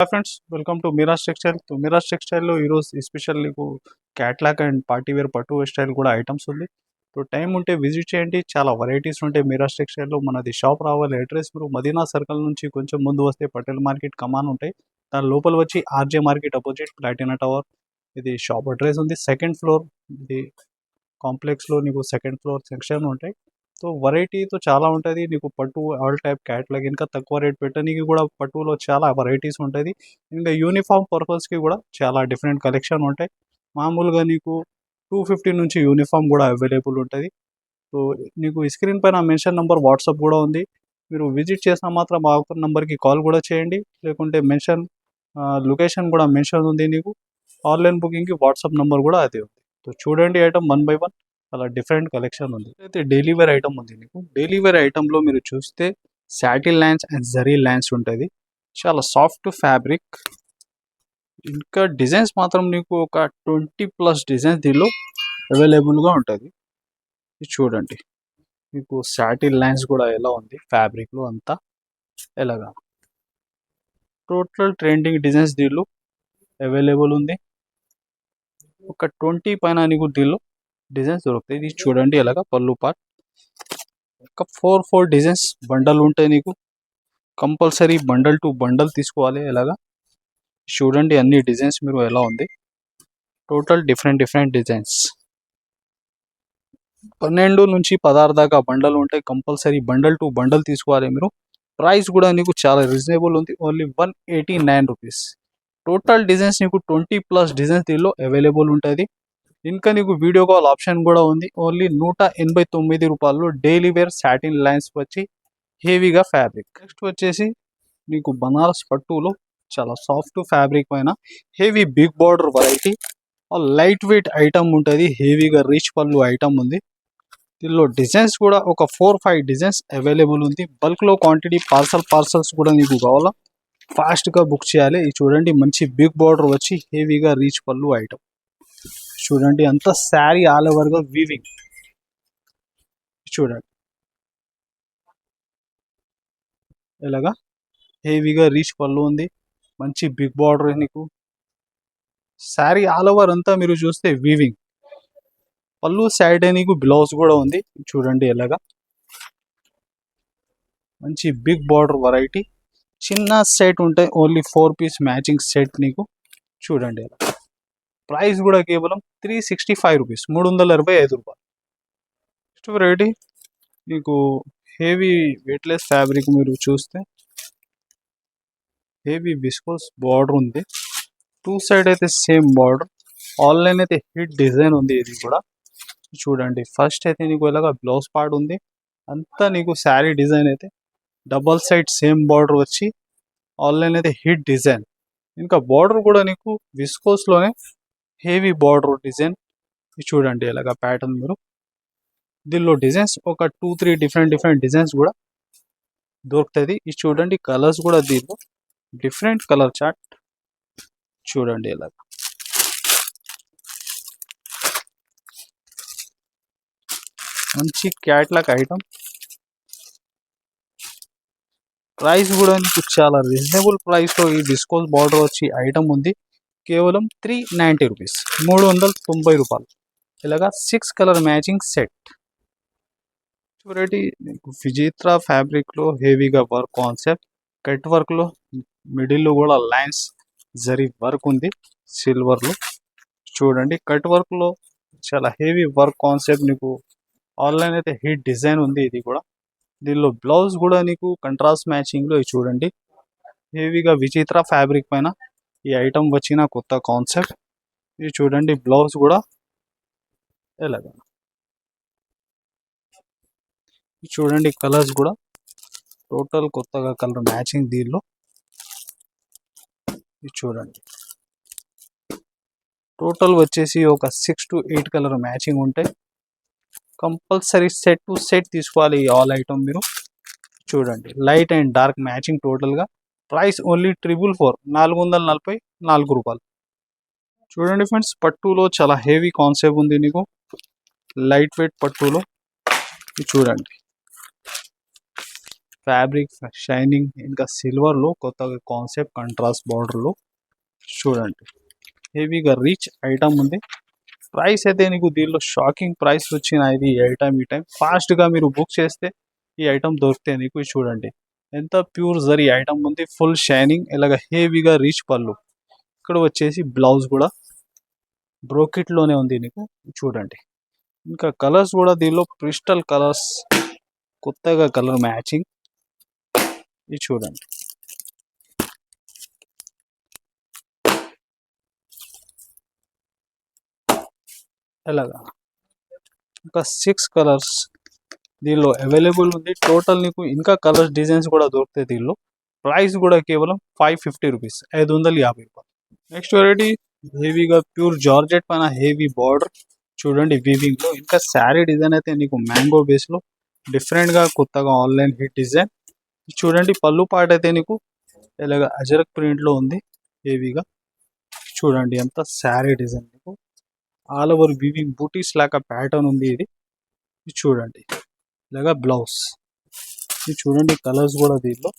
Hi friends, welcome to Miraj textile. Miraj టెక్స్టైల్లో ఈరోజు special మీకు క్యాట్లాగ్ అండ్ పార్టీ వేర్ పట్టు స్టైల్ కూడా ఐటమ్స్ ఉంది. టైం ఉంటే విజిట్ చేయండి, చాలా వెరైటీస్ ఉంటాయి మిరాజ్ టెక్స్టైల్లో. మనది షాప్ రావాలి, అడ్రస్ మీరు మదీనా సర్కిల్ నుంచి కొంచెం ముందు వస్తే పటేల్ మార్కెట్ కమాన్ ఉంటాయి. దాని లోపల వచ్చి RJ market opposite Platina tower ఇది షాప్ అడ్రస్ ఉంది. సెకండ్ ఫ్లోర్ ఇది కాంప్లెక్స్లో నీకు సెకండ్ ఫ్లోర్ సెక్షన్ ఉంటాయి. వెరైటీతో చాలా ఉంటుంది. నీకు పట్టు ఆల్ టైప్ క్యాట్లాగ్ ఇంకా తక్కువ రేట్ పెట్టడానికి కూడా పట్టులో చాలా వెరైటీస్ ఉంటుంది. ఇంకా యూనిఫామ్ పర్పస్కి కూడా చాలా డిఫరెంట్ కలెక్షన్ ఉంటాయి. మామూలుగా నీకు 250 నుంచి యూనిఫామ్ కూడా అవైలబుల్ ఉంటుంది. సో నీకు స్క్రీన్ పైన మెన్షన్ నెంబర్ వాట్సాప్ కూడా ఉంది. మీరు విజిట్ చేసిన మాత్రం ఆ నెంబర్కి కాల్ కూడా చేయండి, లేకుంటే మెన్షన్ లొకేషన్ కూడా మెన్షన్ ఉంది. నీకు ఆన్లైన్ బుకింగ్కి వాట్సాప్ నెంబర్ కూడా అదే ఉంది. సో చూడండి, ఐటమ్ 1 by 1 అలా డిఫరెంట్ కలెక్షన్ ఉంది. అయితే డైలీ వేర్ ఐటమ్ ఉంది. మీకు డైలీ వేర్ ఐటమ్లో మీరు చూస్తే శాటిల్ లైన్స్ అండ్ జరీ లైన్స్ ఉంటుంది. చాలా సాఫ్ట్ ఫ్యాబ్రిక్. ఇంకా డిజైన్స్ మాత్రం నీకు ఒక 20+ డిజైన్స్ దీనిలో అవైలబుల్గా ఉంటుంది. ఇది చూడండి, మీకు శాటిల్ లైన్స్ కూడా ఎలా ఉంది ఫ్యాబ్రిక్లో అంతా ఎలాగా. టోటల్ ట్రెండింగ్ డిజైన్స్ దీనిలో అవైలబుల్ ఉంది. ఒక 20 పైన నీకు దీనిలో డిజైన్స్ దొరుకుతాయి. ఇది చూడండి ఎలాగా పళ్ళు పార్ట్. ఒక 4 డిజైన్స్ బండల్ ఉంటాయి. నీకు కంపల్సరీ బండల్ టు బండల్ తీసుకోవాలి. ఎలాగా చూడండి అన్ని డిజైన్స్ మీరు ఎలా ఉంది. టోటల్ డిఫరెంట్ డిజైన్స్ 12 నుంచి 16 దాకా బండల్ ఉంటాయి. కంపల్సరీ బండల్ టు బండల్ తీసుకోవాలి మీరు. ప్రైస్ కూడా నీకు చాలా రీజనబుల్ ఉంది, ఓన్లీ 189 రూపీస్. టోటల్ డిజైన్స్ నీకు 20+ డిజైన్స్ దీనిలో అవైలబుల్ ఉంటుంది. ఇంకా నీకు వీడియో కాల్ ఆప్షన్ కూడా ఉంది. ఓన్లీ 189 రూపాయలు డైలీ వేర్ సాటిన్ లైన్స్ వచ్చి హెవీగా ఫ్యాబ్రిక్. నెక్స్ట్ వచ్చేసి నీకు బనారస్ పట్టులో చాలా సాఫ్ట్ ఫ్యాబ్రిక్ పైన heavy big border variety light weight item ఉంటుంది. హెవీగా రిచ్ పళ్ళు ఐటమ్ ఉంది. దీనిలో డిజైన్స్ కూడా ఒక 4-5 డిజైన్స్ అవైలబుల్ ఉంది. బల్క్లో క్వాంటిటీ పార్సల్స్ కూడా నీకు కావాలా ఫాస్ట్గా బుక్ చేయాలి. ఇది చూడండి, మంచి బిగ్ బార్డర్ వచ్చి హెవీగా రీచ్ పళ్ళు ఐటమ్. చూడండి అంత శారీ ఆల్ ఓవర్గా వీవింగ్. చూడండి ఇలాగా హెవీగా రీచ్ పళ్ళు ఉంది, మంచి బిగ్ బార్డర్. నీకు శారీ ఆల్ ఓవర్ అంతా మీరు చూస్తే వీవింగ్. పళ్ళు సైడ్ నీకు బ్లౌజ్ కూడా ఉంది. చూడండి ఎలాగా మంచి బిగ్ బార్డర్ వెరైటీ. చిన్న సెట్ ఉంటాయి, ఓన్లీ 4 పీస్ మ్యాచింగ్ సెట్ నీకు. చూడండి ఎలా. ప్రైస్ కూడా కేవలం 365 రూపీస్, 325 రూపాయలు. నెక్స్ట్ వెరైటీ నీకు హెవీ వెయిట్లెస్ ఫ్యాబ్రిక్. మీరు చూస్తే హెవీ విస్కోస్ బార్డర్ ఉంది. 2 సైడ్ అయితే సేమ్ బార్డర్. ఆన్లైన్ అయితే హిట్ డిజైన్ ఉంది. ఇది కూడా చూడండి. ఫస్ట్ అయితే నీకు ఇలాగా బ్లౌజ్ పార్ట్ ఉంది. అంతా నీకు శారీ డిజైన్ అయితే డబల్ సైడ్ సేమ్ బార్డర్ వచ్చి ఆన్లైన్ అయితే హిట్ డిజైన్. ఇంకా బార్డర్ కూడా నీకు విస్కోస్లోనే హెవీ బార్డర్ డిజైన్. చూడండి ఇలాగా ప్యాటర్న్. మీరు దీనిలో డిజైన్స్ ఒక 2-3 డిఫరెంట్ డిజైన్స్ కూడా దొరుకుతుంది. ఇది చూడండి కలర్స్ కూడా దీనిలో డిఫరెంట్ కలర్ చార్ట్. చూడండి ఇలాగా మంచి క్యాట్లాగ్ ఐటమ్. ప్రైస్ కూడా నీకు చాలా రీజనబుల్ ప్రైస్లో ఈ డిస్కౌంట్ బార్డర్ వచ్చి ఐటమ్ ఉంది. కేవలం 390 రూపీస్, 390 రూపాయలు. ఇలాగా 6 కలర్ మ్యాచింగ్ సెట్. వెరైటీ విచిత్ర ఫ్యాబ్రిక్లో హెవీగా వర్క్ కాన్సెప్ట్. కట్ వర్క్లో మిడిల్లో కూడా లైన్స్ జరీ వర్క్ ఉంది సిల్వర్లో. చూడండి కట్ వర్క్లో చాలా హెవీ వర్క్ కాన్సెప్ట్. నీకు ఆన్లైన్ అయితే హిట్ డిజైన్ ఉంది. ఇది కూడా దీనిలో బ్లౌజ్ కూడా నీకు కంట్రాస్ట్ మ్యాచింగ్లో. ఇది చూడండి హెవీగా విచిత్ర ఫ్యాబ్రిక్ పైన ఈ ఐటమ్ వచ్చిన కొత్త కాన్సెప్ట్. ఇది చూడండి బ్లౌజ్ కూడా ఎలాగా. చూడండి కలర్స్ కూడా టోటల్ కొత్తగా కలర్ మ్యాచింగ్ దీనిలో. ఇది చూడండి టోటల్ వచ్చేసి ఒక 6 to 8 కలర్ మ్యాచింగ్ ఉంటాయి. కంపల్సరీ సెట్ టు సెట్ తీసుకోవాలి ఈ ఆల్ ఐటమ్ మీరు. చూడండి లైట్ అండ్ డార్క్ మ్యాచింగ్ టోటల్గా. ప్రైస్ ఓన్లీ 444, 444 రూపాయలు. చూడండి ఫ్రెండ్స్, పట్టులో చాలా హెవీ కాన్సెప్ట్ ఉంది నీకు లైట్ వెయిట్ పట్టులో. చూడండి ఫ్యాబ్రిక్ షైనింగ్ ఇంకా సిల్వర్లో కొత్తగా కాన్సెప్ట్ కంట్రాస్ట్ బార్డర్లో చూడండి. హెవీగా రిచ్ ఐటమ్ ఉంది. ప్రైస్ అయితే నీకు దీనిలో షాకింగ్ ప్రైస్ వచ్చిన ఇది ఈ టైం ఫాస్ట్గా మీరు బుక్ చేస్తే ఈ ఐటమ్ దొరికితే నీకు చూడండి ఎంత ప్యూర్ జరీ ఐటమ్ ఉంది. ఫుల్ షైనింగ్ ఇలాగ హెవీగా రిచ్ పళ్ళు. ఇక్కడ వచ్చేసి బ్లౌజ్ కూడా బ్రోకెట్లోనే ఉంది నీకు చూడండి. ఇంకా కలర్స్ కూడా దీనిలో క్రిస్టల్ కలర్స్, కొత్తగా కలర్ మ్యాచింగ్ ఇది చూడండి. ఎలాగా ఇంకా 6 కలర్స్ దీనిలో అవైలబుల్ ఉంది. టోటల్ నీకు ఇంకా కలర్స్ డిజైన్స్ కూడా దొరుకుతాయి దీనిలో. ప్రైస్ కూడా కేవలం 550 రూపీస్, 550 రూపాయలు. నెక్స్ట్ వెరైటీ హెవీగా ప్యూర్ జార్జెట్ పైన హెవీ బార్డర్ చూడండి వీవింగ్లో. ఇంకా శారీ డిజైన్ అయితే నీకు మ్యాంగో బేస్లో డిఫరెంట్గా కొత్తగా ఆన్లైన్ హిట్ డిజైన్ చూడండి. పళ్ళు పాట అయితే నీకు ఇలాగ అజరక్ ప్రింట్లో ఉంది హెవీగా చూడండి. ఎంత శారీ డిజైన్ నీకు ఆల్ ఓవర్ వీవింగ్ బూటీస్ లాగా ప్యాటర్న్ ఉంది. ఇది చూడండి ఇలాగా బ్లౌజ్ ఇది చూడండి. కలర్స్ కూడా దీనిలో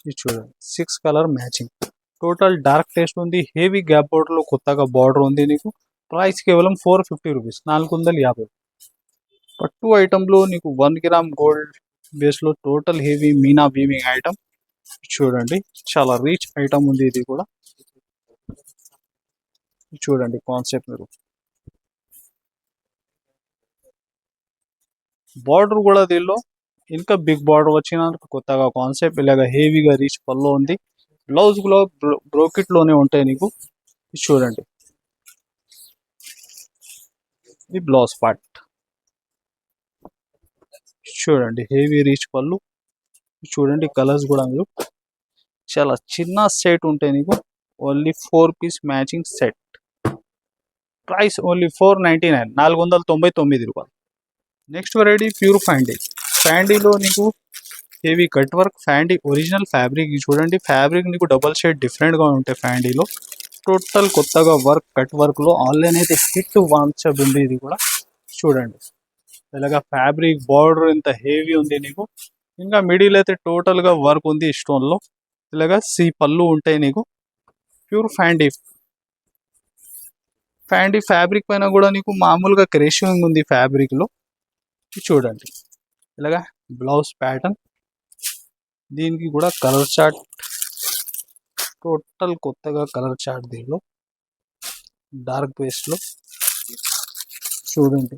ఇది చూడండి 6 colour matching. Total dark taste ఉంది. హెవీ గ్యాప్ బోర్డర్లో కొత్తగా బార్డర్ ఉంది నీకు. ప్రైస్ కేవలం 450 రూపీస్, 450. పట్టు ఐటెంలో నీకు 1 గ్రామ్ గోల్డ్ బేస్లో total heavy meena weaving item చూడండి. చాలా రిచ్ ఐటమ్ ఉంది. ఇది కూడా చూడండి కాన్సెప్ట్. మీరు బార్డర్ కూడా దీనిలో ఇంకా బిగ్ బార్డర్ వచ్చిన కొత్తగా కాన్సెప్ట్ ఇలాగ హెవీగా రిచ్ పల్లో ఉంది. బ్లౌజ్ కూడా బ్రోకెట్ లోనే ఉంటాయి నీకు చూడండి. ఇది బ్లౌజ్ పార్ట్ చూడండి. హెవీ రిచ్ పళ్ళు చూడండి. కలర్స్ కూడా మీరు చాలా చిన్న సెట్ ఉంటాయి నీకు. Only 4 piece matching set. Price only 499, 499 రూపాయలు. నెక్స్ట్ వెరైటీ ప్యూర్ ఫ్యాండీ. ఫ్యాండీలో నీకు హెవీ కట్ వర్క్ ఫ్యాండీ ఒరిజినల్ ఫ్యాబ్రిక్ చూడండి. ఫ్యాబ్రిక్ నీకు డబల్ షేడ్ డిఫరెంట్గా ఉంటాయి ఫ్యాండీలో. టోటల్ కొత్తగా వర్క్ కట్ వర్క్లో ఆన్లైన్ అయితే హిట్ వాంచబ్ ఉంది. ఇది కూడా చూడండి. ఇలాగా ఫ్యాబ్రిక్ బార్డర్ ఇంత హెవీ ఉంది నీకు. ఇంకా మిడిల్ అయితే టోటల్గా వర్క్ ఉంది స్టోన్లో. ఇలాగా సి పళ్ళు ఉంటాయి నీకు. ప్యూర్ ఫ్యాండీ ఫ్యాబ్రిక్ పైన కూడా నీకు మామూలుగా క్రేషింగ్ ఉంది ఫ్యాబ్రిక్లో చూడండి. ఇలాగా బ్లౌజ్ ప్యాటర్న్. దీనికి కూడా కలర్ చార్ట్, టోటల్ కొత్తగా కలర్ చార్ట్ దీనిలో డార్క్ బేస్లో చూడండి.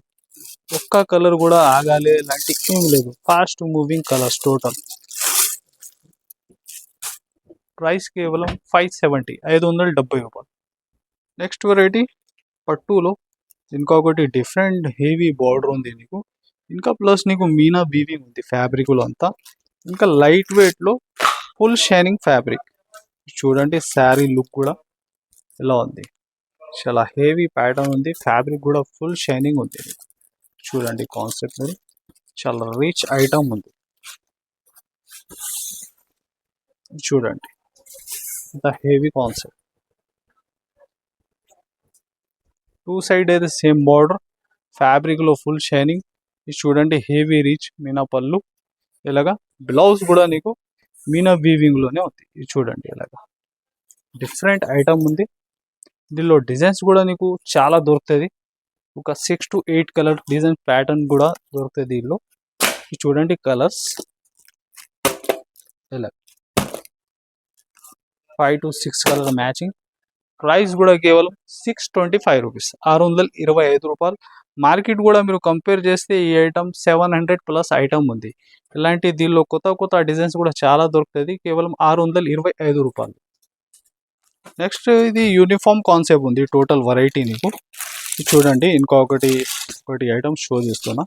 ఒక్క కలర్ కూడా ఆగాలి లాంటి ఏం లేదు. Fast moving colours total. Price కేవలం 570, 570 రూపాయలు. నెక్స్ట్ వెరైటీ పట్టులో ఇంకొకటి డిఫరెంట్ హెవీ బార్డర్ ఉంది నీకు. ఇంకా ప్లస్ నీకు మీనా వీవింగ్ ఉంది ఫ్యాబ్రిక్లో అంతా. ఇంకా లైట్ వెయిట్లో ఫుల్ షైనింగ్ ఫ్యాబ్రిక్ చూడండి. శారీ లుక్ కూడా ఎలా ఉంది. చాలా హెవీ ప్యాటర్న్ ఉంది. ఫ్యాబ్రిక్ కూడా ఫుల్ షైనింగ్ ఉంది చూడండి. కాన్సెప్ట్ మీద చాలా రిచ్ ఐటమ్ ఉంది చూడండి. ఇంత హెవీ కాన్సెప్ట్. 2 సైడ్ అయితే సేమ్ బార్డర్. ఫ్యాబ్రిక్లో ఫుల్ షైనింగ్ ఇది చూడండి. హెవీ రిచ్ మీనా పళ్ళు. ఇలాగా బ్లౌజ్ కూడా నీకు మీనా వీవింగ్లోనే ఉంది. ఇది చూడండి. ఇలాగా డిఫరెంట్ ఐటమ్ ఉంది. దీనిలో డిజైన్స్ కూడా నీకు చాలా దొరుకుతుంది. ఒక 6 to 8 కలర్ డిజైన్ ప్యాటర్న్ కూడా దొరుకుతుంది దీనిలో. ఇది చూడండి కలర్స్. ఇలా 5 to 6 కలర్ మ్యాచింగ్. ప్రైస్ కూడా కేవలం 625 రూపీస్, 625 రూపాయలు. మార్కెట్ కూడా మీరు కంపేర్ చేస్తే ఈ ఐటమ్ 700 ప్లస్ ఐటమ్ ఉంది. ఇలాంటి దీనిలో కొత్త డిజైన్స్ కూడా చాలా దొరుకుతుంది. కేవలం 625 రూపాయలు. నెక్స్ట్ ఇది యూనిఫామ్ కాన్సెప్ట్ ఉంది. టోటల్ వెరైటీ నీకు చూడండి. ఒకటి ఐటమ్ షో చేస్తున్నా.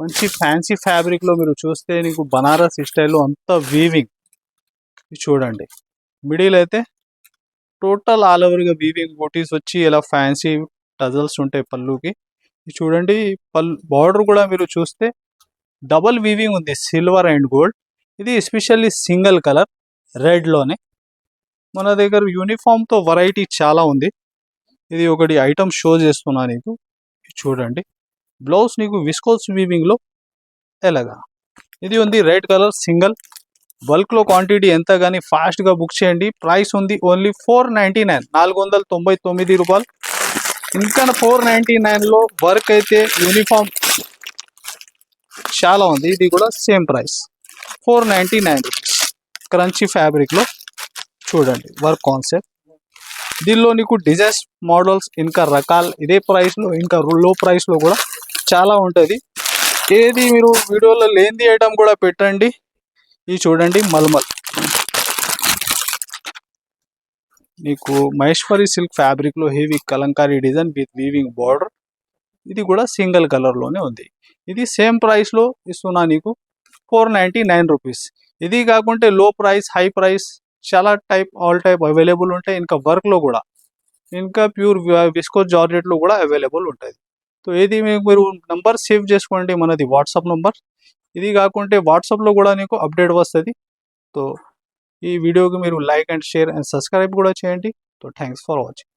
మంచి ఫ్యాన్సీ ఫ్యాబ్రిక్లో మీరు చూస్తే నీకు బనారస్ స్టైల్లో అంతా వీవింగ్ చూడండి. మిడిల్ అయితే టోటల్ ఆల్ ఓవర్గా వీవింగ్ బూటీస్ వచ్చి ఇలా ఫ్యాన్సీ టజల్స్ ఉంటాయి పళ్ళుకి చూడండి. బార్డర్ కూడా మీరు చూస్తే డబల్ వీవింగ్ ఉంది, సిల్వర్ అండ్ గోల్డ్. ఇది ఎస్పెషల్లీ సింగిల్ కలర్ రెడ్లోనే. మన దగ్గర యూనిఫామ్తో వెరైటీ చాలా ఉంది. ఇది ఒకటి ఐటమ్ షో చేస్తున్నా నీకు చూడండి. బ్లౌజ్ నీకు విస్కోస్ వీవింగ్లో ఎలాగా ఇది ఉంది. రెడ్ కలర్ సింగిల్ బల్క్లో క్వాంటిటీ ఎంత కానీ ఫాస్ట్గా బుక్ చేయండి. ప్రైస్ ఉంది ఓన్లీ 499 499 రూపాయలు. ఇంకా 499లో వర్క్ అయితే యూనిఫామ్ చాలా ఉంది. ఇది కూడా సేమ్ ప్రైస్ 499 రూపీస్. క్రంచీ ఫ్యాబ్రిక్లో చూడండి వర్క్ కాన్సెప్ట్. దీనిలో నీకు డిజైన్స్ మోడల్స్ ఇంకా రకాలు ఇదే ప్రైస్లో ఇంకా లో ప్రైస్లో కూడా చాలా ఉంటుంది. ఏది మీరు వీడియోలో లేనిది ఐటమ్ కూడా పెట్టండి. ఇది చూడండి మల్మల్ నీకు మహేశ్వరి సిల్క్ ఫ్యాబ్రిక్లో heavy Kalamkari design with weaving border. ఇది కూడా సింగిల్ కలర్లోనే ఉంది. ఇది సేమ్ ప్రైస్లో ఇస్తున్నా నీకు 499 రూపీస్. ఇది కాకుంటే లో ప్రైస్ హై ప్రైస్ చాలా టైప్ ఆల్ టైప్ అవైలబుల్ ఉంటాయి. ఇంకా వర్క్లో కూడా ఇంకా ప్యూర్ విస్కోస్ జార్జెట్లో కూడా అవైలబుల్ ఉంటుంది. సో ఇది మీరు నంబర్ సేవ్ చేసుకోండి, మనది వాట్సాప్ నంబర్. ఇది కాకుంటే వాట్సాప్లో కూడా నీకు అప్డేట్ వస్తుంది. సో ఈ వీడియోకి మీరు like and share and subscribe కూడా చేయండి. So thanks for watching.